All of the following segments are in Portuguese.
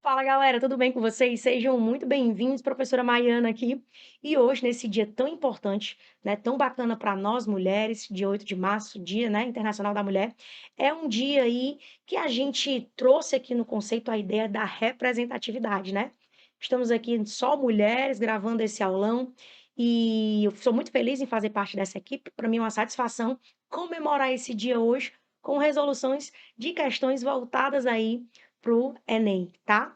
Fala galera, tudo bem com vocês? Sejam muito bem-vindos, professora Maiana aqui. E hoje, nesse dia tão importante, né, tão bacana para nós mulheres, dia 8 de março, Dia, né, Internacional da Mulher, é um dia aí que a gente trouxe aqui no conceito a ideia da representatividade, né? Estamos aqui só mulheres gravando esse aulão e eu sou muito feliz em fazer parte dessa equipe. Para mim é uma satisfação comemorar esse dia hoje com resoluções de questões voltadas aí para o Enem, tá?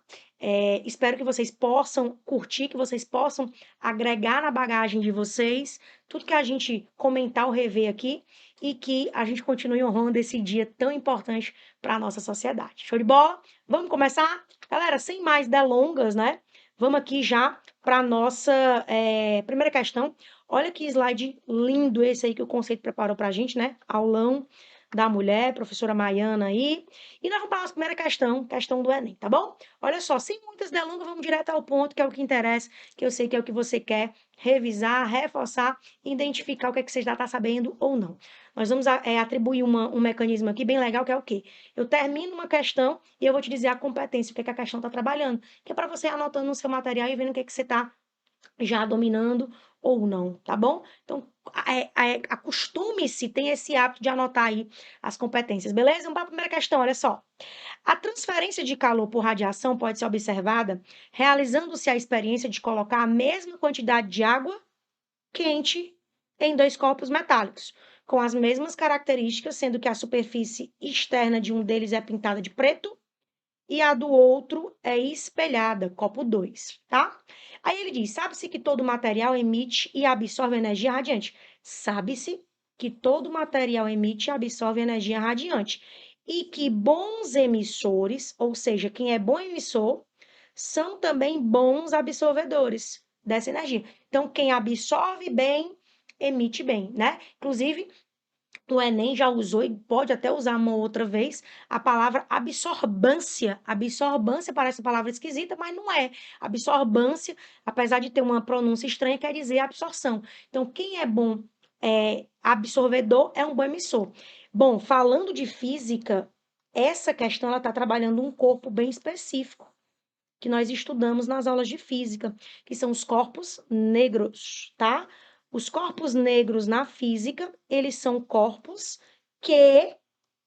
Espero que vocês possam curtir, que vocês possam agregar na bagagem de vocês tudo que a gente comentar ou rever aqui e que a gente continue honrando esse dia tão importante para a nossa sociedade. Show de bola? Vamos começar? Galera, sem mais delongas, né? Vamos aqui já para a nossa primeira questão. Olha que slide lindo esse aí que o conceito preparou para a gente, né? Aulão da mulher, professora Maiana aí. E nós vamos para a nossa primeira questão, questão do Enem, tá bom? Olha só, sem muitas delongas, vamos direto ao ponto, que é o que interessa, que eu sei que é o que você quer revisar, reforçar, identificar o que é que você já está sabendo ou não. Nós vamos atribuir um mecanismo aqui bem legal, que é o quê? Eu termino uma questão e eu vou te dizer a competência, o que é que a questão está trabalhando, que é para você ir anotando no seu material e vendo o que é que você está já dominando ou não, tá bom? Então, acostume-se, tem esse hábito de anotar aí as competências, beleza? Vamos para a primeira questão, olha só. A transferência de calor por radiação pode ser observada realizando-se a experiência de colocar a mesma quantidade de água quente em dois copos metálicos, com as mesmas características, sendo que a superfície externa de um deles é pintada de preto e a do outro é espelhada, copo 2, tá? Aí ele diz: sabe-se que todo material emite e absorve energia radiante. Sabe-se que todo material emite e absorve energia radiante. E que bons emissores, ou seja, quem é bom emissor, são também bons absorvedores dessa energia. Então, quem absorve bem, emite bem, né? Inclusive, o Enem já usou e pode até usar uma outra vez a palavra absorbância. Absorbância parece uma palavra esquisita, mas não é. Absorbância, apesar de ter uma pronúncia estranha, quer dizer absorção. Então, quem é bom absorvedor é um bom emissor. Bom, falando de física, essa questão ela está trabalhando um corpo bem específico que nós estudamos nas aulas de física, que são os corpos negros, tá? Os corpos negros na física, eles são corpos que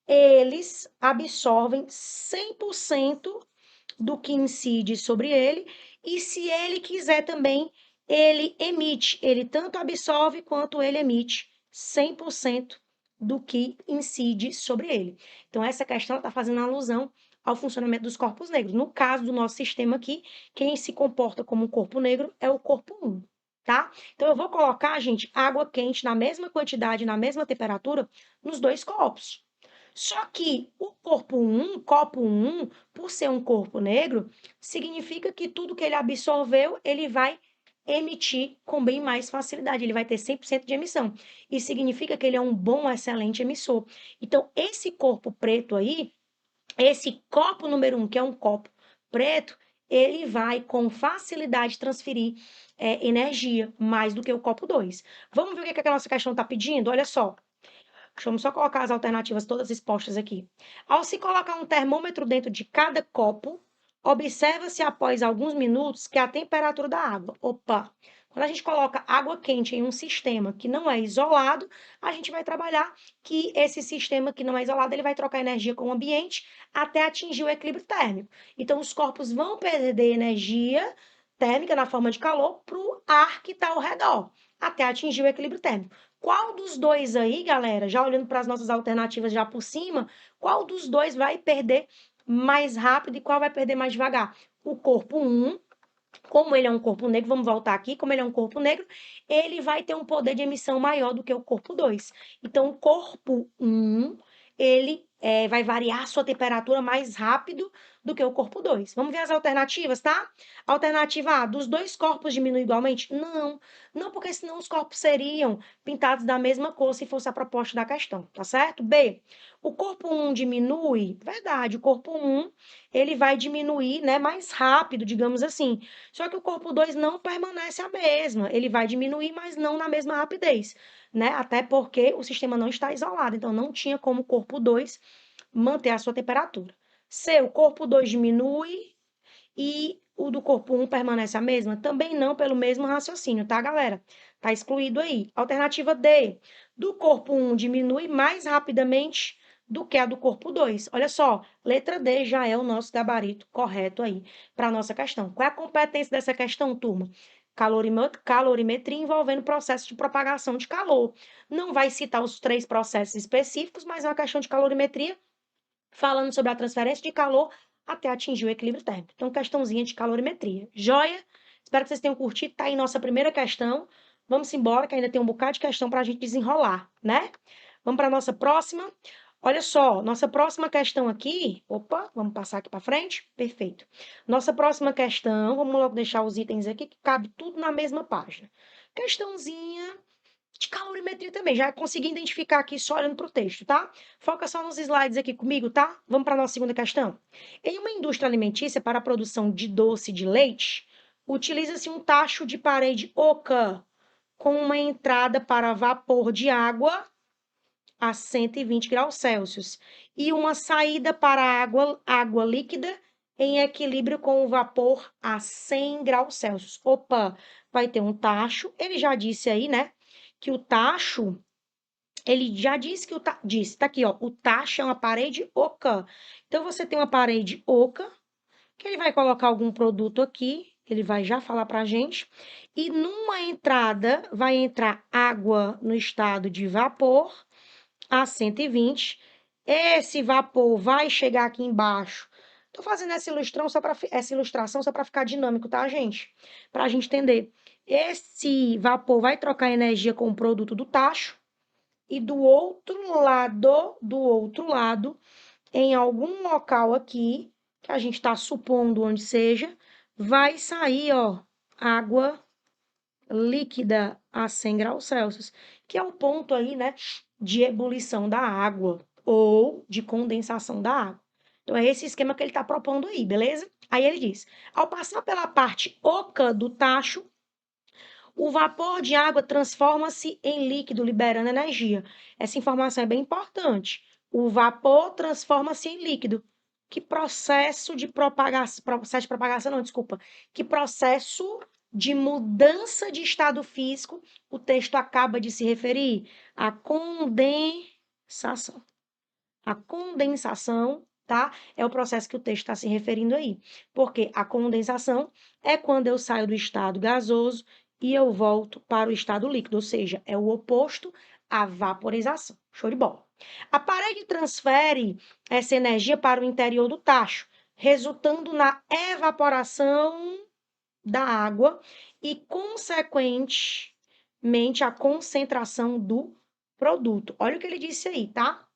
eles absorvem 100% do que incide sobre ele, e se ele quiser também, ele emite, ele tanto absorve quanto ele emite 100% do que incide sobre ele. Então, essa questão está fazendo alusão ao funcionamento dos corpos negros. No caso do nosso sistema aqui, quem se comporta como um corpo negro é o corpo 1, tá? Então, eu vou colocar, gente, água quente na mesma quantidade, na mesma temperatura, nos dois copos. Só que o corpo 1, copo 1, por ser um corpo negro, significa que tudo que ele absorveu, ele vai emitir com bem mais facilidade, ele vai ter 100% de emissão. Isso significa que ele é um bom, excelente emissor. Então, esse corpo preto aí, esse copo número 1, que é um copo preto, ele vai com facilidade transferir energia, mais do que o copo 2. Vamos ver o que a nossa questão está pedindo? Olha só. Vamos só colocar as alternativas todas expostas aqui. Ao se colocar um termômetro dentro de cada copo, observa-se após alguns minutos que a temperatura da água. Opa! Quando a gente coloca água quente em um sistema que não é isolado, a gente vai trabalhar que esse sistema que não é isolado, ele vai trocar energia com o ambiente até atingir o equilíbrio térmico. Então, os corpos vão perder energia térmica na forma de calor para o ar que está ao redor, até atingir o equilíbrio térmico. Qual dos dois aí, galera, já olhando para as nossas alternativas já por cima, qual dos dois vai perder mais rápido e qual vai perder mais devagar? O corpo 1, como ele é um corpo negro, vamos voltar aqui, como ele é um corpo negro, ele vai ter um poder de emissão maior do que o corpo 2. Então, o corpo 1, ele vai variar sua temperatura mais rápido do que o corpo 2. Vamos ver as alternativas, tá? Alternativa A, dos dois corpos diminui igualmente? Não, não, porque senão os corpos seriam pintados da mesma cor se fosse a proposta da questão, tá certo? B, o corpo 1 diminui? Verdade, o corpo 1, ele vai diminuir, né, mais rápido, digamos assim. Só que o corpo 2 não permanece a mesma, ele vai diminuir, mas não na mesma rapidez, né? Até porque o sistema não está isolado, então não tinha como o corpo 2 manter a sua temperatura. Se o corpo 2 diminui e o do corpo 1 permanece a mesma? Também não, pelo mesmo raciocínio, tá, galera? Tá excluído aí. Alternativa D, do corpo 1 diminui mais rapidamente do que a do corpo 2. Olha só, letra D já é o nosso gabarito correto aí para a nossa questão. Qual é a competência dessa questão, turma? Calorimetria envolvendo processo de propagação de calor. Não vai citar os 3 processos específicos, mas é uma questão de calorimetria falando sobre a transferência de calor até atingir o equilíbrio térmico. Então, questãozinha de calorimetria. Joia? Espero que vocês tenham curtido. Tá aí nossa primeira questão. Vamos embora, que ainda tem um bocado de questão para a gente desenrolar, né? Vamos para a nossa próxima. Olha só, nossa próxima questão aqui. Opa, vamos passar aqui para frente. Perfeito. Nossa próxima questão, vamos logo deixar os itens aqui, que cabe tudo na mesma página. Questãozinha de calorimetria também. Já consegui identificar aqui só olhando para o texto, tá? Foca só nos slides aqui comigo, tá? Vamos para a nossa segunda questão. Em uma indústria alimentícia para a produção de doce de leite, utiliza-se um tacho de parede oca com uma entrada para vapor de água a 120 graus Celsius e uma saída para água líquida em equilíbrio com o vapor a 100 graus Celsius. Opa, vai ter um tacho. Ele já disse aí, né, que o tacho, ele já disse que disse, tá aqui, ó, o tacho é uma parede oca. Então, você tem uma parede oca, que ele vai colocar algum produto aqui, ele vai já falar pra gente, e numa entrada vai entrar água no estado de vapor, a 120. Esse vapor vai chegar aqui embaixo. Tô fazendo essa ilustração só para ficar dinâmico, tá, gente? Para a gente entender. Esse vapor vai trocar energia com o produto do tacho e do outro lado, em algum local aqui, que a gente está supondo onde seja, vai sair, ó, água líquida a 100 graus Celsius, que é o ponto aí, né, de ebulição da água ou de condensação da água. Então, é esse esquema que ele está propondo aí, beleza? Aí ele diz: ao passar pela parte oca do tacho, o vapor de água transforma-se em líquido, liberando energia. Essa informação é bem importante. O vapor transforma-se em líquido. Que processo de propagação, não, desculpa. Que processo de mudança de estado físico o texto acaba de se referir? A condensação. A condensação, tá? É o processo que o texto está se referindo aí. Porque a condensação é quando eu saio do estado gasoso e eu volto para o estado líquido, ou seja, é o oposto à vaporização. Show de bola. A parede transfere essa energia para o interior do tacho, resultando na evaporação da água e, consequentemente, a concentração do produto. Olha o que ele disse aí, tá?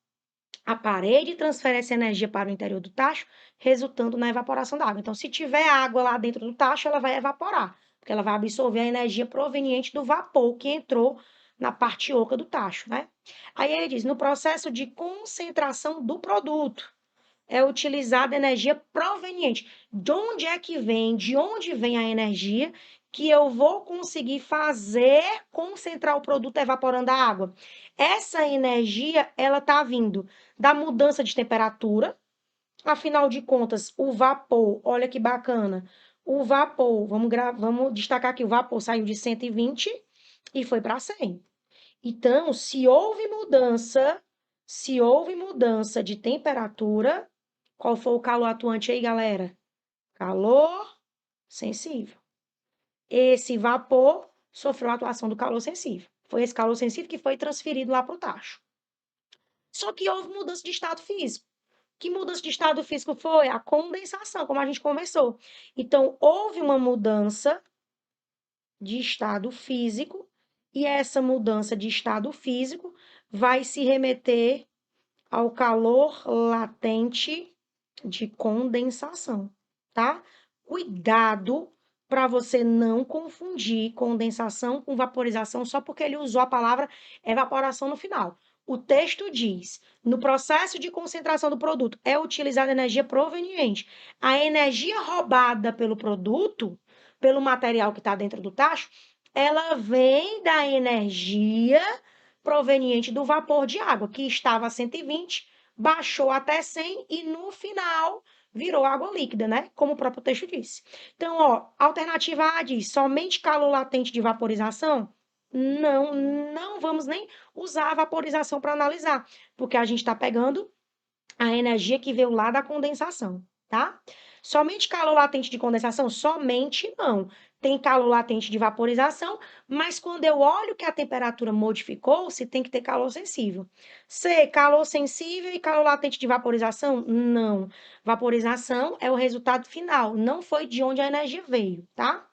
A parede transfere essa energia para o interior do tacho, resultando na evaporação da água. Então, se tiver água lá dentro do tacho, ela vai evaporar, porque ela vai absorver a energia proveniente do vapor que entrou na parte oca do tacho, né? Aí ele diz: no processo de concentração do produto, é utilizada energia proveniente. De onde é que vem? De onde vem a energia que eu vou conseguir fazer concentrar o produto evaporando a água? Essa energia, ela está vindo da mudança de temperatura. Afinal de contas, o vapor, olha que bacana. O vapor, vamos destacar aqui, o vapor saiu de 120 e foi para 100. Então, se houve mudança de temperatura, qual foi o calor atuante aí, galera? Calor sensível. Esse vapor sofreu a atuação do calor sensível. Foi esse calor sensível que foi transferido lá para o tacho. Só que houve mudança de estado físico. Que mudança de estado físico foi? A condensação, como a gente conversou. Então, houve uma mudança de estado físico, e essa mudança de estado físico vai se remeter ao calor latente de condensação, tá? Cuidado para você não confundir condensação com vaporização só porque ele usou a palavra evaporação no final. O texto diz: no processo de concentração do produto é utilizada energia proveniente. A energia roubada pelo produto, pelo material que está dentro do tacho, ela vem da energia proveniente do vapor de água, que estava a 120, baixou até 100 e no final virou água líquida, né? Como o próprio texto disse. Então, ó, alternativa A diz somente calor latente de vaporização? Não, não vamos nem usar a vaporização para analisar, porque a gente está pegando a energia que veio lá da condensação, tá? Somente calor latente de condensação? Somente não. Tem calor latente de vaporização, mas quando eu olho que a temperatura modificou-se, tem que ter calor sensível. C, calor sensível e calor latente de vaporização? Não. Vaporização é o resultado final, não foi de onde a energia veio, tá?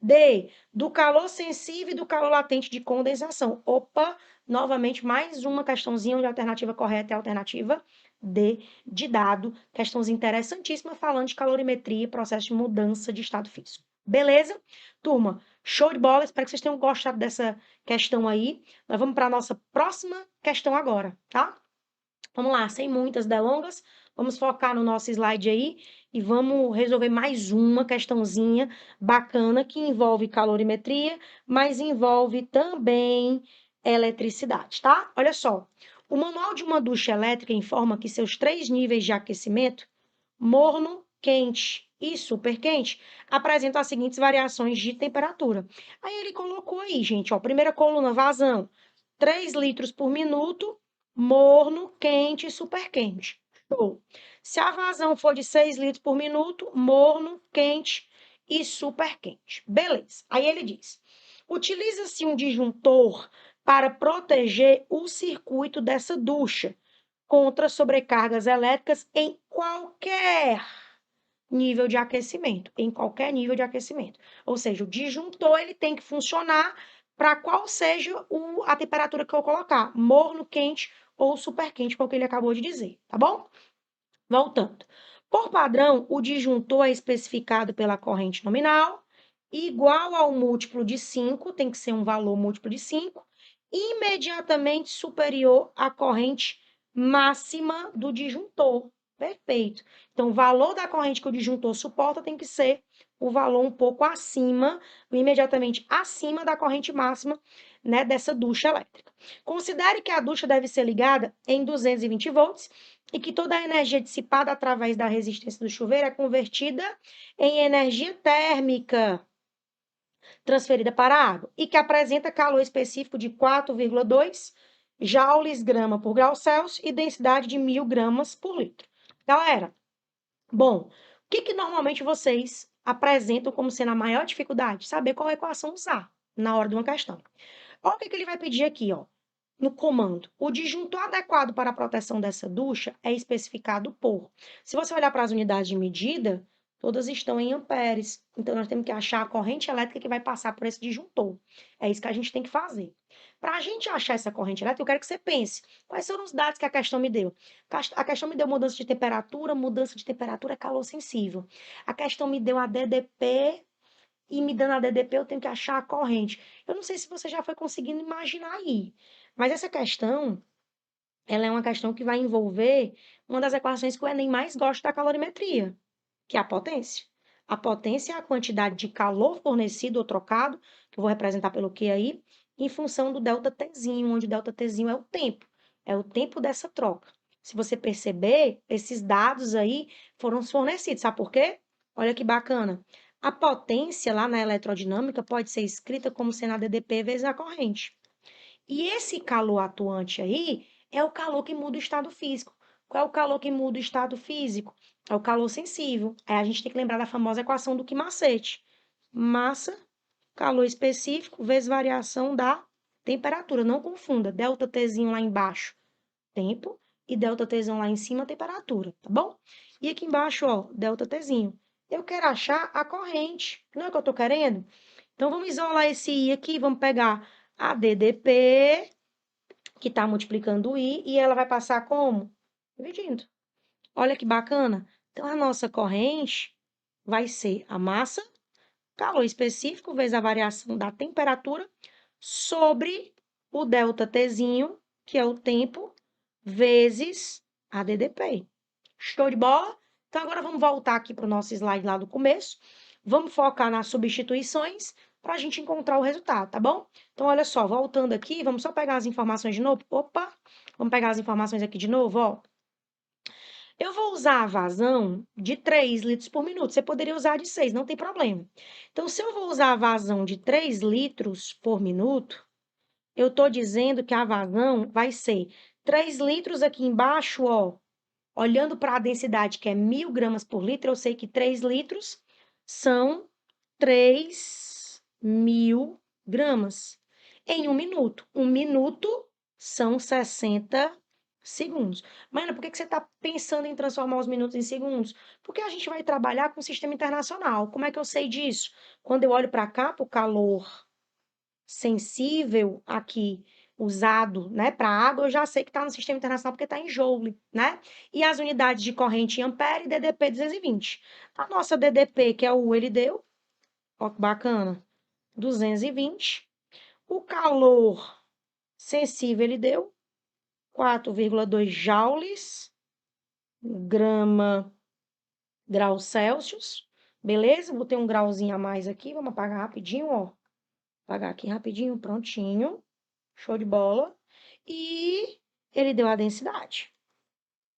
D, do calor sensível e do calor latente de condensação. Opa, novamente, mais uma questãozinha onde a alternativa correta é a alternativa D, de dado, questões interessantíssimas falando de calorimetria e processo de mudança de estado físico. Beleza? Turma, show de bola. Espero que vocês tenham gostado dessa questão aí. Nós vamos para a nossa próxima questão agora, tá? Vamos lá, sem muitas delongas, vamos focar no nosso slide aí e vamos resolver mais uma questãozinha bacana que envolve calorimetria, mas envolve também eletricidade, tá? Olha só, o manual de uma ducha elétrica informa que seus 3 níveis de aquecimento, morno, quente e super quente, apresentam as seguintes variações de temperatura. Aí ele colocou aí, gente, ó, primeira coluna, vazão, 3 litros por minuto, morno, quente e super quente. Show. Se a vazão for de 6 litros por minuto, morno, quente e super quente. Beleza. Aí ele diz: utiliza-se um disjuntor para proteger o circuito dessa ducha contra sobrecargas elétricas em qualquer nível de aquecimento, em qualquer nível de aquecimento. Ou seja, o disjuntor ele tem que funcionar para qual seja a temperatura que eu colocar, morno, quente ou super quente, foi o que ele acabou de dizer, tá bom? Voltando. Por padrão, o disjuntor é especificado pela corrente nominal, igual ao múltiplo de 5, tem que ser um valor múltiplo de 5, imediatamente superior à corrente máxima do disjuntor. Perfeito. Então, o valor da corrente que o disjuntor suporta tem que ser o valor um pouco acima, imediatamente acima da corrente máxima, né, dessa ducha elétrica. Considere que a ducha deve ser ligada em 220 volts e que toda a energia dissipada através da resistência do chuveiro é convertida em energia térmica transferida para a água e que apresenta calor específico de 4,2 joules grama por grau Celsius e densidade de 1.000 gramas por litro. Galera, bom, o que normalmente vocês apresentam como sendo a maior dificuldade? Saber qual equação usar na hora de uma questão. Olha o que ele vai pedir aqui, ó, no comando. O disjuntor adequado para a proteção dessa ducha é especificado por. Se você olhar para as unidades de medida, todas estão em amperes. Então, nós temos que achar a corrente elétrica que vai passar por esse disjuntor. É isso que a gente tem que fazer. Para a gente achar essa corrente elétrica, eu quero que você pense. Quais foram os dados que a questão me deu? A questão me deu mudança de temperatura é calor sensível. A questão me deu a DDP, e me dando a DDP, eu tenho que achar a corrente. Eu não sei se você já foi conseguindo imaginar aí, mas essa questão, ela é uma questão que vai envolver uma das equações que o Enem mais gosta da calorimetria, que é a potência. A potência é a quantidade de calor fornecido ou trocado, que eu vou representar pelo Q aí, em função do ΔTzinho, onde o ΔTzinho é o tempo dessa troca. Se você perceber, esses dados aí foram fornecidos, sabe por quê? Olha que bacana. A potência lá na eletrodinâmica pode ser escrita como sendo a DDP vezes a corrente. E esse calor atuante aí é o calor que muda o estado físico. Qual é o calor que muda o estado físico? É o calor sensível. Aí a gente tem que lembrar da famosa equação do Macete. Massa, calor específico, vezes variação da temperatura. Não confunda, ΔTzinho lá embaixo, tempo, e ΔTzinho lá em cima, temperatura, tá bom? E aqui embaixo, ó, ΔTzinho. Eu quero achar a corrente, não é o que eu tô querendo? Então, vamos isolar esse I aqui, vamos pegar a DDP, que está multiplicando o I, e ela vai passar como? Dividindo. Olha que bacana. Então, a nossa corrente vai ser a massa, calor específico, vezes a variação da temperatura, sobre o ΔTzinho, que é o tempo, vezes a DDP. Show de bola? Então, agora vamos voltar aqui para o nosso slide lá do começo. Vamos focar nas substituições para a gente encontrar o resultado, tá bom? Então, olha só, voltando aqui, vamos só pegar as informações de novo. Opa! Vamos pegar as informações aqui de novo, ó. Eu vou usar a vazão de 3 litros por minuto. Você poderia usar de 6, não tem problema. Então, se eu vou usar a vazão de 3 litros por minuto, eu estou dizendo que a vazão vai ser 3 litros aqui embaixo, ó. Olhando para a densidade, que é 1.000 gramas por litro, eu sei que 3 litros são 3.000 gramas em 1 minuto. 1 minuto são 60 segundos. Mano, por que você está pensando em transformar os minutos em segundos? Porque a gente vai trabalhar com o sistema internacional. Como é que eu sei disso? Quando eu olho para cá, para o calor sensível aqui usado, né, para água, eu já sei que está no sistema internacional porque está em joule, né? E as unidades de corrente em ampere e DDP 220. A nossa DDP, que é o U, ele deu, ó que bacana, 220. O calor sensível, ele deu 4,2 joules, graus Celsius, beleza? Vou ter um grauzinho a mais aqui, vamos apagar rapidinho, ó. Apagar aqui rapidinho, prontinho. Show de bola. E ele deu a densidade.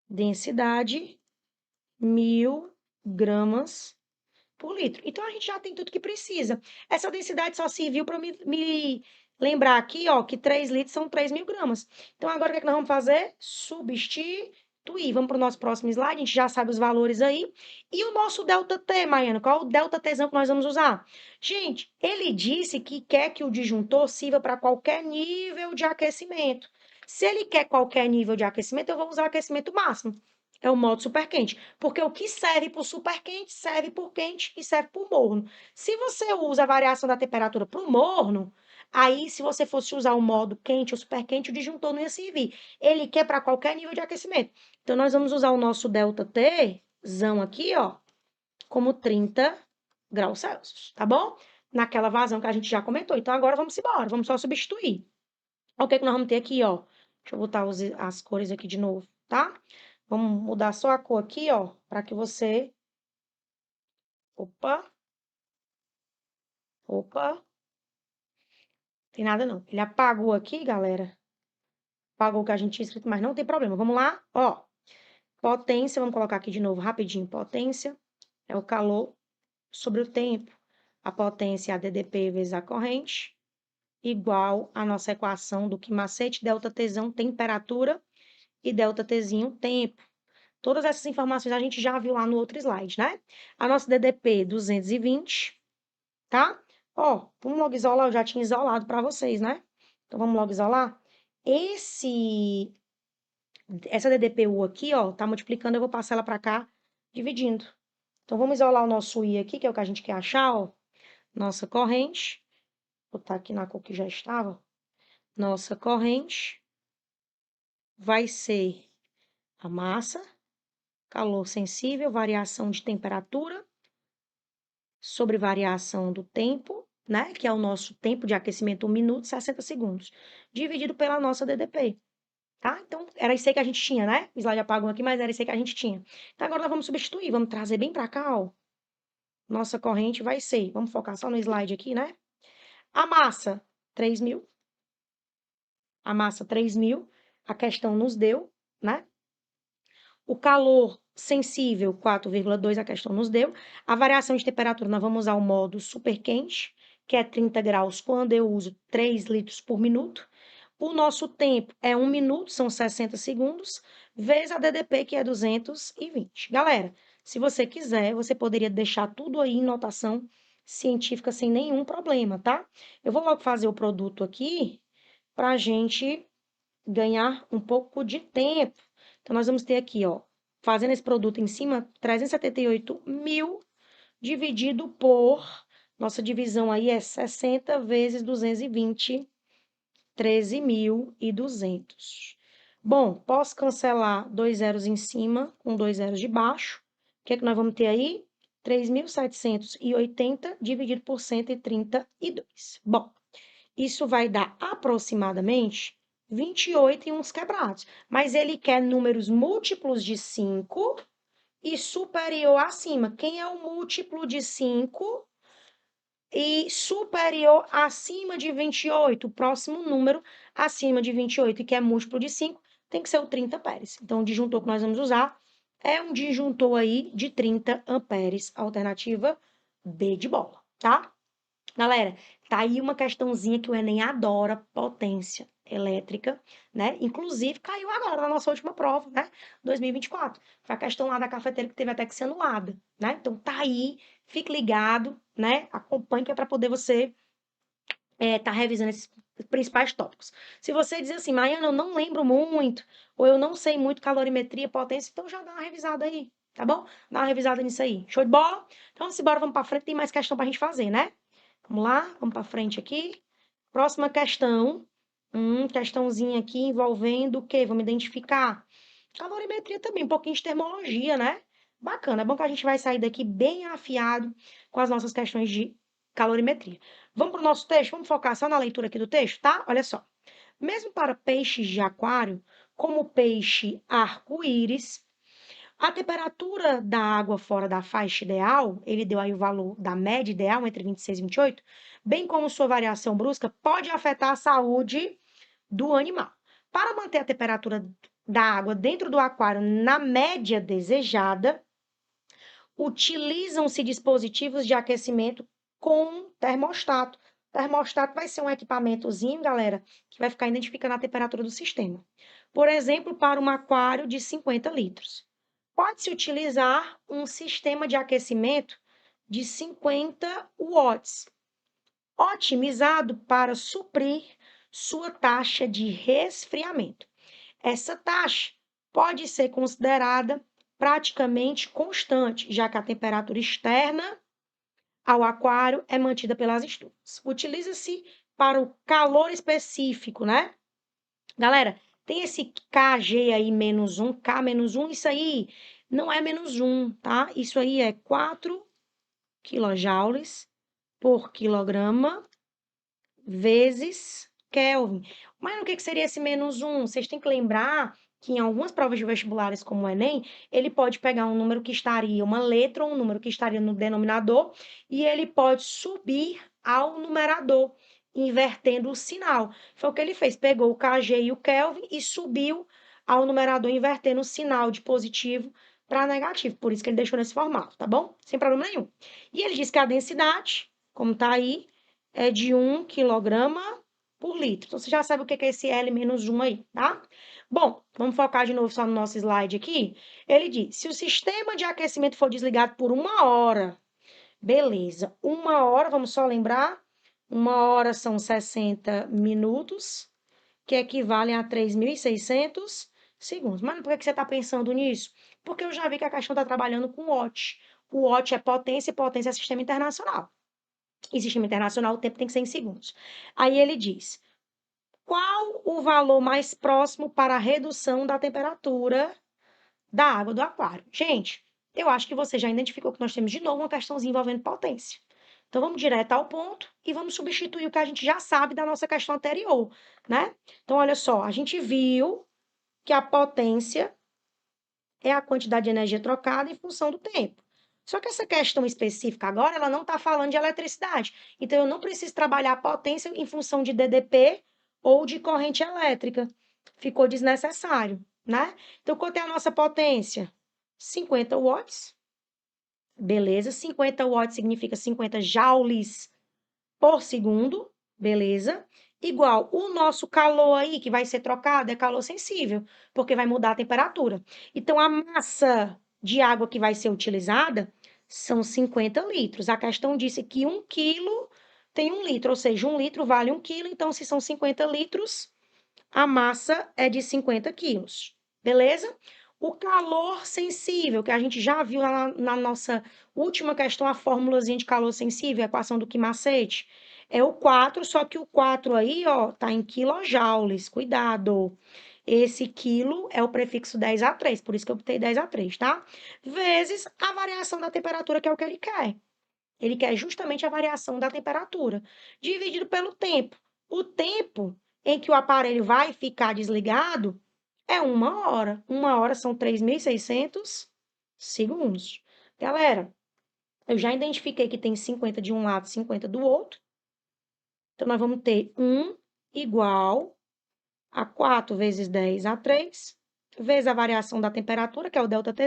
Densidade, 1.000 gramas por litro. Então, a gente já tem tudo que precisa. Essa densidade só serviu para me lembrar aqui, ó, que 3 litros são 3.000 gramas. Então, agora o que é que nós vamos fazer? Substituir. Vamos para o nosso próximo slide, a gente já sabe os valores aí. E o nosso ΔT, Maiana, qual é o ΔTzão que nós vamos usar? Gente, ele disse que quer que o disjuntor sirva para qualquer nível de aquecimento. Se ele quer qualquer nível de aquecimento, eu vou usar aquecimento máximo. É o modo super quente. Porque o que serve para o super quente, serve para o quente e serve para o morno. Se você usa a variação da temperatura para o morno, aí se você fosse usar o modo quente ou super quente, o disjuntor não ia servir. Ele quer para qualquer nível de aquecimento. Então, nós vamos usar o nosso ΔT-zão aqui, ó, como 30 graus Celsius, tá bom? Naquela vazão que a gente já comentou. Então, agora vamos embora, vamos só substituir. O que é que nós vamos ter aqui, ó? Deixa eu botar as cores aqui de novo, tá? Vamos mudar só a cor aqui, ó, para que você... Opa. Tem nada não. Ele apagou aqui, galera. Apagou o que a gente tinha escrito, mas não tem problema. Vamos lá, ó. Potência, vamos colocar aqui de novo rapidinho. Potência é o calor sobre o tempo. A potência é a DDP vezes a corrente, igual a nossa equação do que macete, ΔTzão, temperatura, e ΔTzinho, tempo. Todas essas informações a gente já viu lá no outro slide, né? A nossa DDP 220, tá? Ó, vamos logo isolar, eu já tinha isolado para vocês, né? Então, vamos logo isolar. Essa DDPU aqui, ó, tá multiplicando, eu vou passar ela para cá, dividindo. Então, vamos isolar o nosso I aqui, que é o que a gente quer achar, ó. Nossa corrente, vou botar aqui na cor que já estava. Nossa corrente vai ser a massa, calor sensível, variação de temperatura, sobre variação do tempo, né? Que é o nosso tempo de aquecimento, 1 minuto e 60 segundos, dividido pela nossa DDP, tá? Então, era isso aí que a gente tinha, né? O slide apagou aqui, mas era isso aí que a gente tinha. Então, agora nós vamos substituir, vamos trazer bem para cá, ó. Nossa corrente vai ser, vamos focar só no slide aqui, né? A massa, 3.000. A massa, 3.000. A questão nos deu, né? O calor sensível, 4,2, a questão nos deu. A variação de temperatura, nós vamos usar o modo super quente, que é 30 graus, quando eu uso 3 litros por minuto. O nosso tempo é 1 minuto, são 60 segundos, vezes a DDP, que é 220. Galera, se você quiser, você poderia deixar tudo aí em notação científica sem nenhum problema, tá? Eu vou logo fazer o produto aqui para a gente ganhar um pouco de tempo. Então, nós vamos ter aqui, ó, fazendo esse produto em cima, 378.000 dividido por, nossa divisão aí é 60 vezes 220, 13.200. Bom, posso cancelar 2 zeros em cima com 2 zeros de baixo. O que é que nós vamos ter aí? 3.780 dividido por 132. Bom, isso vai dar aproximadamente 28 e uns quebrados. Mas ele quer números múltiplos de 5 e superior acima. Quem é o múltiplo de 5 e superior acima de 28? O próximo número acima de 28, que é múltiplo de 5, tem que ser o 30 Pérez. Então, o disjuntor que nós vamos usar é um disjuntor aí de 30 amperes, alternativa B de bola, tá? Galera, tá aí uma questãozinha que o Enem adora, potência elétrica, né? Inclusive, caiu agora na nossa última prova, né? 2024. Foi a questão lá da cafeteira que teve até que ser anulada, né? Então, tá aí, fique ligado, né? Acompanhe que é para poder você tá revisando esses principais tópicos. Se você dizer assim, Maiana, eu não lembro muito, ou eu não sei muito calorimetria, potência, então já dá uma revisada aí, tá bom? Dá uma revisada nisso aí. Show de bola? Então, simbora, vamos para frente, tem mais questão pra gente fazer, né? Vamos lá, vamos para frente aqui. Próxima questão. Questãozinha aqui envolvendo o quê? Vamos identificar. Calorimetria também, um pouquinho de termologia, né? Bacana, é bom que a gente vai sair daqui bem afiado com as nossas questões de calorimetria. Vamos para o nosso texto? Vamos focar só na leitura aqui do texto, tá? Olha só. Mesmo para peixes de aquário, como o peixe arco-íris, a temperatura da água fora da faixa ideal, ele deu aí o valor da média ideal entre 26 e 28, bem como sua variação brusca, pode afetar a saúde do animal. Para manter a temperatura da água dentro do aquário na média desejada, utilizam-se dispositivos de aquecimento com termostato. Termostato vai ser um equipamentozinho, galera, que vai ficar identificando a temperatura do sistema. Por exemplo, para um aquário de 50 litros. Pode-se utilizar um sistema de aquecimento de 50 watts, otimizado para suprir sua taxa de resfriamento. Essa taxa pode ser considerada praticamente constante, já que a temperatura externa ao aquário é mantida pelas estufas. Utiliza-se para o calor específico, né? Galera, tem esse KG aí, menos 1, K menos 1, isso aí não é menos 1, tá? Isso aí é 4 quilojoules por quilograma vezes Kelvin. Mas o que seria esse menos 1? Vocês têm que lembrar que em algumas provas de vestibulares, como o Enem, ele pode pegar um número que estaria, uma letra ou um número que estaria no denominador, e ele pode subir ao numerador, invertendo o sinal. Foi o que ele fez, pegou o KG e o Kelvin e subiu ao numerador, invertendo o sinal de positivo para negativo. Por isso que ele deixou nesse formato, tá bom? Sem problema nenhum. E ele diz que a densidade, como está aí, é de 1 quilograma por litro. Então, você já sabe o que é esse L menos 1 aí, tá? Bom, vamos focar de novo só no nosso slide aqui. Ele diz, se o sistema de aquecimento for desligado por 1 hora, beleza. 1 hora, vamos só lembrar, 1 hora são 60 minutos, que equivalem a 3.600 segundos. Mas por que você está pensando nisso? Porque eu já vi que a questão está trabalhando com watt. O watt é potência e potência é sistema internacional. E sistema internacional, o tempo tem que ser em segundos. Aí ele diz, qual o valor mais próximo para a redução da temperatura da água do aquário? Gente, eu acho que você já identificou que nós temos de novo uma questãozinha envolvendo potência. Então, vamos direto ao ponto e vamos substituir o que a gente já sabe da nossa questão anterior, né? Então, olha só, a gente viu que a potência é a quantidade de energia trocada em função do tempo. Só que essa questão específica agora, ela não está falando de eletricidade. Então, eu não preciso trabalhar a potência em função de DDP ou de corrente elétrica. Ficou desnecessário, né? Então, quanto é a nossa potência? 50 watts. Beleza, 50 watts significa 50 joules por segundo, beleza? Igual o nosso calor aí, que vai ser trocado, é calor sensível, porque vai mudar a temperatura. Então, a massa de água que vai ser utilizada são 50 litros. A questão disse que 1 quilo tem 1 litro, ou seja, 1 litro vale 1 quilo, então, se são 50 litros, a massa é de 50 quilos, beleza? O calor sensível, que a gente já viu na nossa última questão, a fórmulazinha de calor sensível, a equação do Kimacete, é o 4, só que o 4 aí, ó, tá em quilojoules, cuidado. Esse quilo é o prefixo 10 a 3, por isso que eu botei 10 a 3, tá? Vezes a variação da temperatura, que é o que ele quer. Ele quer justamente a variação da temperatura, dividido pelo tempo. O tempo em que o aparelho vai ficar desligado é 1 hora. 1 hora são 3.600 segundos. Galera, eu já identifiquei que tem 50 de um lado, 50 do outro. Então, nós vamos ter 1 igual a 4 vezes 10 a 3, vezes a variação da temperatura, que é o ΔT,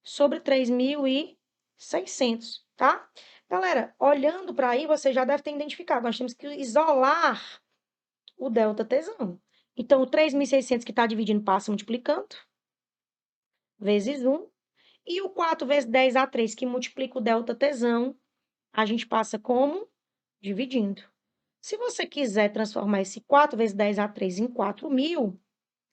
sobre 3.600, tá? Galera, olhando para aí, você já deve ter identificado. Nós temos que isolar o ΔT. Então, o 3.600 que está dividindo passa multiplicando, vezes 1. E o 4 vezes 10A3, que multiplica o ΔT, a gente passa como? Dividindo. Se você quiser transformar esse 4 vezes 10A3 em 4.000,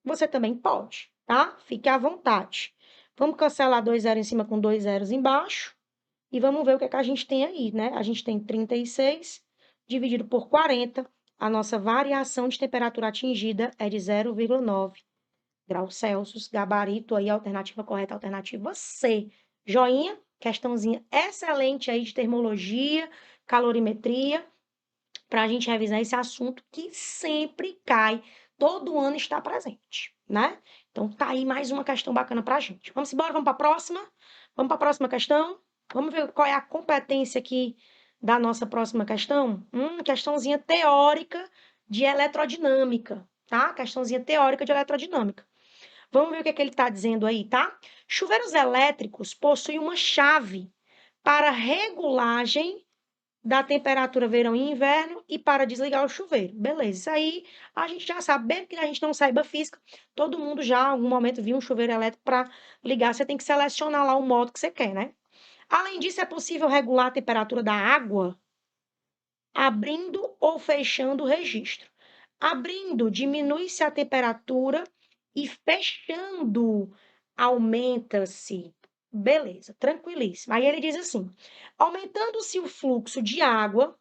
você também pode, tá? Fique à vontade. Vamos cancelar 2 zeros em cima com 2 zeros embaixo. E vamos ver o que é que a gente tem aí, né? A gente tem 36 dividido por 40. A nossa variação de temperatura atingida é de 0,9 graus Celsius. Gabarito aí, alternativa correta, alternativa C. Joinha, questãozinha excelente aí de termologia, calorimetria, para a gente revisar esse assunto que sempre cai, todo ano está presente, né? Então, tá aí mais uma questão bacana para a gente. Vamos embora, vamos para a próxima? Vamos para a próxima questão? Vamos ver qual é a competência aqui da nossa próxima questão? Questãozinha teórica de eletrodinâmica, tá? Questãozinha teórica de eletrodinâmica. Vamos ver o que é que ele está dizendo aí, tá? Chuveiros elétricos possuem uma chave para regulagem da temperatura verão e inverno e para desligar o chuveiro. Beleza, isso aí a gente já sabe, mesmo que a gente não saiba física, todo mundo já em algum momento viu um chuveiro elétrico para ligar, você tem que selecionar lá o modo que você quer, né? Além disso, é possível regular a temperatura da água abrindo ou fechando o registro. Abrindo, diminui-se a temperatura e fechando, aumenta-se. Beleza, tranquilíssimo. Aí ele diz assim: aumentando-se o fluxo de água,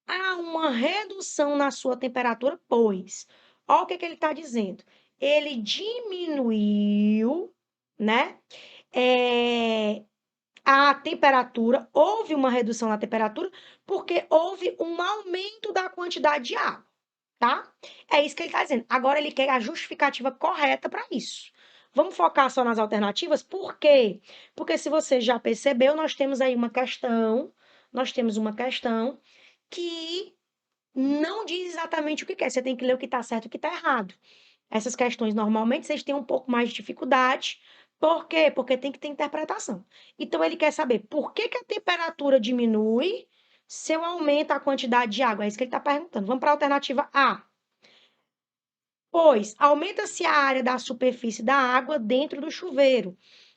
há uma redução na sua temperatura, pois. Olha o que ele está dizendo. Ele diminuiu, né? A temperatura, houve uma redução na temperatura, porque houve um aumento da quantidade de água, tá? É isso que ele está dizendo. Agora ele quer a justificativa correta para isso. Vamos focar só nas alternativas? Por quê? Porque se você já percebeu, nós temos aí uma questão que não diz exatamente o que quer. Você tem que ler o que está certo e o que está errado. Essas questões, normalmente, vocês têm um pouco mais de dificuldade. Por quê? Porque tem que ter interpretação. Então, ele quer saber por que a temperatura diminui se eu aumento a quantidade de água. É isso que ele está perguntando. Vamos para a alternativa A. Pois, aumenta-se a área da superfície da água dentro do chuveiro,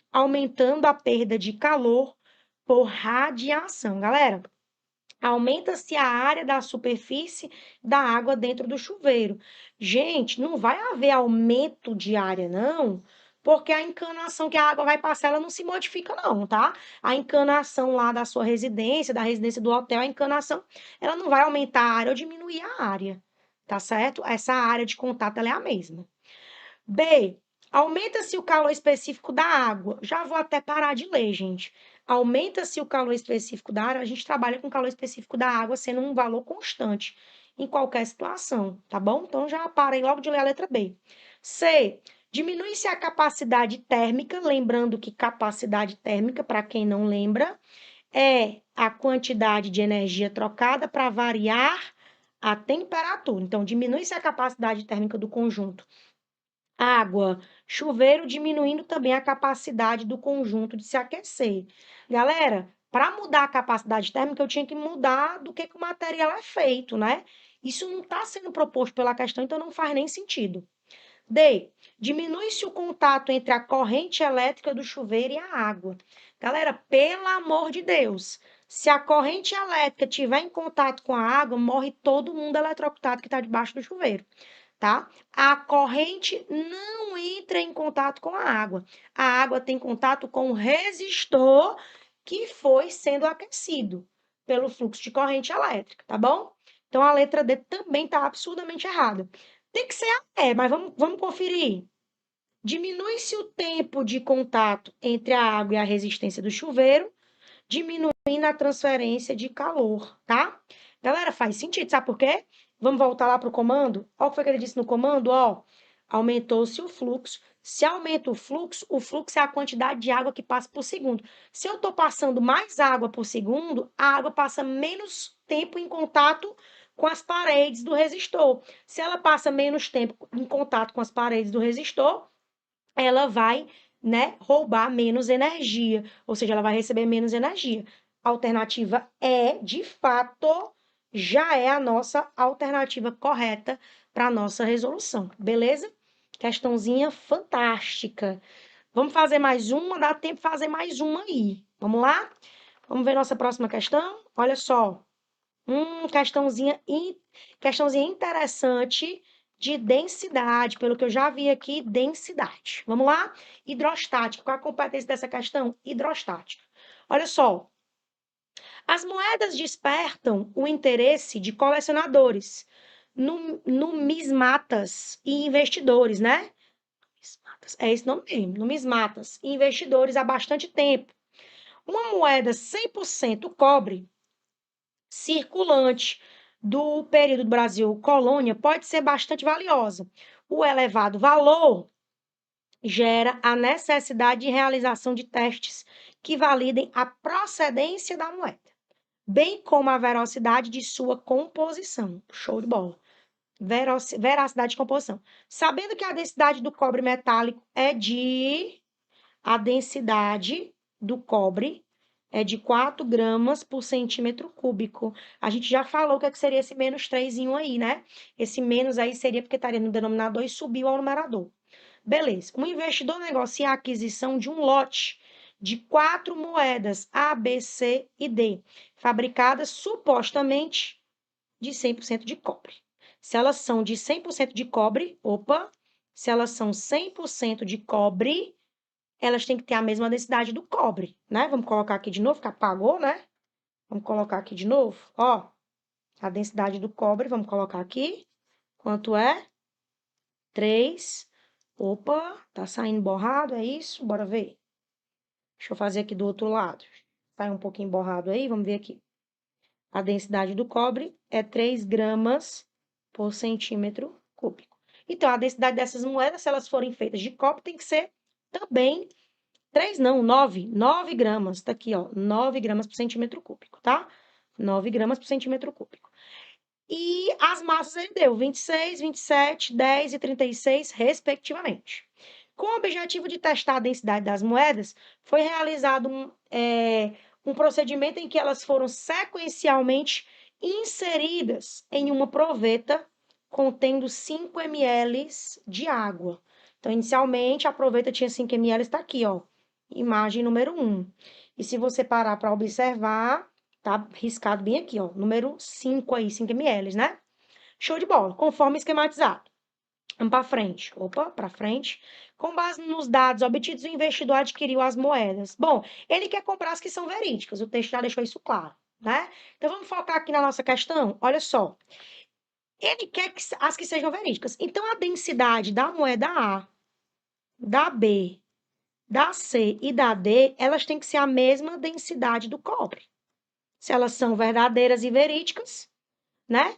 aumentando a perda de calor por radiação. Galera, aumenta-se a área da superfície da água dentro do chuveiro. Gente, não vai haver aumento de área, não, porque a encanação que a água vai passar, ela não se modifica, não, tá? A encanação lá da sua residência, da residência do hotel, a encanação, ela não vai aumentar a área ou diminuir a área, tá certo? Essa área de contato, ela é a mesma. B. Aumenta-se o calor específico da água. Já vou até parar de ler, gente. Aumenta-se o calor específico da água. A gente trabalha com o calor específico da água sendo um valor constante em qualquer situação, tá bom? Então já parei logo de ler a letra B. C. Diminui-se a capacidade térmica, lembrando que capacidade térmica, para quem não lembra, é a quantidade de energia trocada para variar a temperatura. Então, diminui-se a capacidade térmica do conjunto água, chuveiro, diminuindo também a capacidade do conjunto de se aquecer. Galera, para mudar a capacidade térmica, eu tinha que mudar do que o material é feito, né? Isso não está sendo proposto pela questão, então não faz nem sentido. D. Diminui-se o contato entre a corrente elétrica do chuveiro e a água. Galera, pelo amor de Deus, se a corrente elétrica estiver em contato com a água, morre todo mundo eletrocutado que está debaixo do chuveiro, tá? A corrente não entra em contato com a água. A água tem contato com o resistor que foi sendo aquecido pelo fluxo de corrente elétrica, tá bom? Então, a letra D também está absurdamente errada. Tem que ser a E, mas vamos conferir. Diminui-se o tempo de contato entre a água e a resistência do chuveiro, diminuindo a transferência de calor, tá? Galera, faz sentido, sabe por quê? Vamos voltar lá para o comando? Olha o que foi que ele disse no comando, ó. Aumentou-se o fluxo. Se aumenta o fluxo é a quantidade de água que passa por segundo. Se eu estou passando mais água por segundo, a água passa menos tempo em contato com as paredes do resistor. Se ela passa menos tempo em contato com as paredes do resistor, ela vai, né, roubar menos energia, ou seja, ela vai receber menos energia. A alternativa E, de fato, já é a nossa alternativa correta para a nossa resolução, beleza? Questãozinha fantástica. Vamos fazer mais uma, dá tempo de fazer mais uma aí. Vamos lá? Vamos ver nossa próxima questão? Olha só. Questãozinha interessante de densidade, pelo que eu já vi aqui, densidade. Vamos lá? Hidrostática. Qual a competência dessa questão? Hidrostática. Olha só. As moedas despertam o interesse de colecionadores, numismatas e investidores, né? É esse nome mesmo, numismatas e investidores há bastante tempo. Uma moeda 100% cobre circulante do período do Brasil colônia pode ser bastante valiosa. O elevado valor gera a necessidade de realização de testes que validem a procedência da moeda, bem como a veracidade de sua composição. Show de bola. Veracidade de composição. Sabendo que a densidade do cobre metálico a densidade do cobre é de 4 gramas por centímetro cúbico. A gente já falou o que seria esse menos 3 aí, né? Esse menos aí seria porque estaria no denominador e subiu ao numerador. Beleza. Um investidor negocia a aquisição de um lote de 4 moedas A, B, C e D, fabricadas supostamente de 100% de cobre. Se elas são de 100% de cobre, se elas são 100% de cobre, elas têm que ter a mesma densidade do cobre, né? Vamos colocar aqui de novo, que apagou, né? Vamos colocar aqui de novo, ó. A densidade do cobre, vamos colocar aqui. Quanto é? 3. Opa, tá saindo borrado, é isso? Bora ver. Deixa eu fazer aqui do outro lado. Sai um pouquinho borrado aí, vamos ver aqui. A densidade do cobre é 3 gramas por centímetro cúbico. Então, a densidade dessas moedas, se elas forem feitas de cobre, tem que ser também 3 não, 9 gramas, tá aqui, ó, 9 gramas por centímetro cúbico, tá? 9 gramas por centímetro cúbico. E as massas ele deu 26, 27, 10 e 36, respectivamente. Com o objetivo de testar a densidade das moedas, foi realizado um procedimento em que elas foram sequencialmente inseridas em uma proveta contendo 5 ml de água. Então, inicialmente, a proveta tinha 5 ml, está aqui, ó. Imagem número 1. E se você parar para observar, tá riscado bem aqui, ó. Número 5 aí, 5 ml, né? Show de bola, conforme esquematizado. Vamos para frente. Opa, para frente. Com base nos dados obtidos, o investidor adquiriu as moedas. Bom, ele quer comprar as que são verídicas. O texto já deixou isso claro, né? Então, vamos focar aqui na nossa questão. Olha só. Ele quer as que sejam verídicas. Então, a densidade da moeda A, da B, da C e da D, elas têm que ser a mesma densidade do cobre. Se elas são verdadeiras e verídicas, né?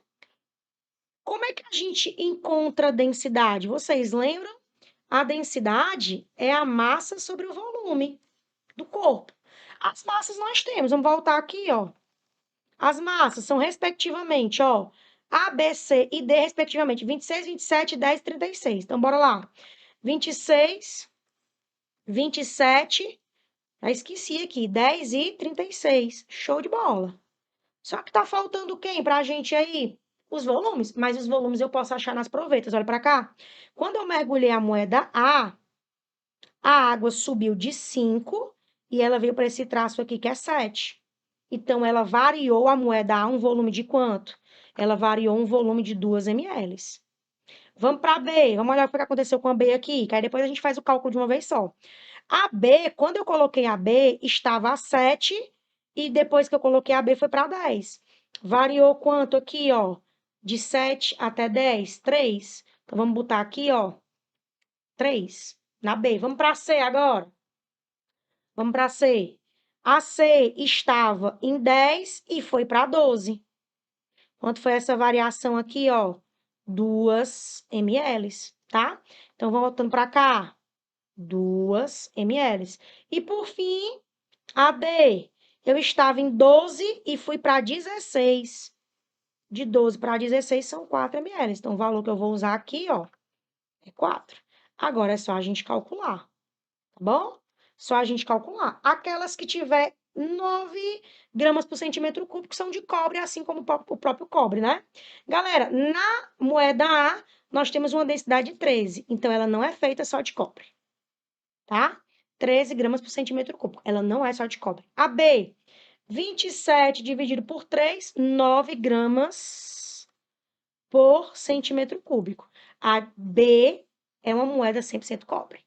Como é que a gente encontra a densidade? Vocês lembram? A densidade é a massa sobre o volume do corpo. As massas nós temos, vamos voltar aqui, ó. As massas são, respectivamente, ó, A, B, C e D, respectivamente, 26, 27, 10 e 36. Então, bora lá. 26, 27, já esqueci aqui, 10 e 36. Show de bola. Só que tá faltando quem pra gente aí? Os volumes, mas os volumes eu posso achar nas provetas. Olha para cá. Quando eu mergulhei a moeda A água subiu de 5 e ela veio para esse traço aqui que é 7. Então, ela variou a moeda A um volume de quanto? Ela variou um volume de 2 ml. Vamos para a B. Vamos olhar o que aconteceu com a B aqui, que aí depois a gente faz o cálculo de uma vez só. A B, quando eu coloquei a B, estava a 7 e depois que eu coloquei a B foi para 10. Variou quanto aqui, ó? De 7 até 10? 3. Então, vamos botar aqui, ó, 3 na B. Vamos para a C agora. Vamos para a C. A C estava em 10 e foi para 12. Quanto foi essa variação aqui, ó? 2 ml, tá? Então, voltando para cá. 2 ml. E, por fim, a D. Eu estava em 12 e fui para 16. de 12 para 16 são 4 ml. Então, o valor que eu vou usar aqui, ó, é 4. Agora é só a gente calcular, tá bom? Só a gente calcular. Aquelas que tiver 9 gramas por centímetro cúbico são de cobre, assim como o próprio cobre, né? Galera, na moeda A, nós temos uma densidade de 13, então ela não é feita só de cobre, tá? 13 gramas por centímetro cúbico, ela não é só de cobre. A B, 27 dividido por 3, 9 gramas por centímetro cúbico. A B é uma moeda 100% cobre.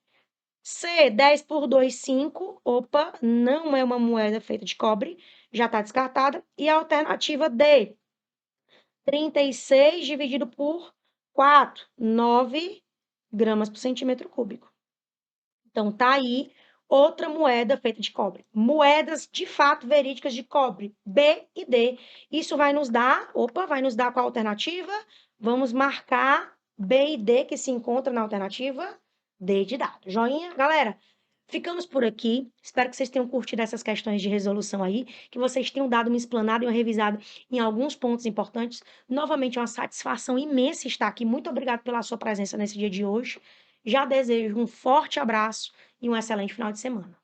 C, 10 por 2, 5. Opa, não é uma moeda feita de cobre, já está descartada. E a alternativa D, 36 dividido por 4, 9 gramas por centímetro cúbico. Então, tá aí outra moeda feita de cobre. Moedas de fato verídicas de cobre, B e D. Isso vai nos dar, vai nos dar qual alternativa? Vamos marcar B e D que se encontra na alternativa D de dado. Joinha? Galera, ficamos por aqui. Espero que vocês tenham curtido essas questões de resolução aí, que vocês tenham dado uma explanada e uma revisada em alguns pontos importantes. Novamente, é uma satisfação imensa estar aqui. Muito obrigada pela sua presença nesse dia de hoje. Já desejo um forte abraço e um excelente final de semana.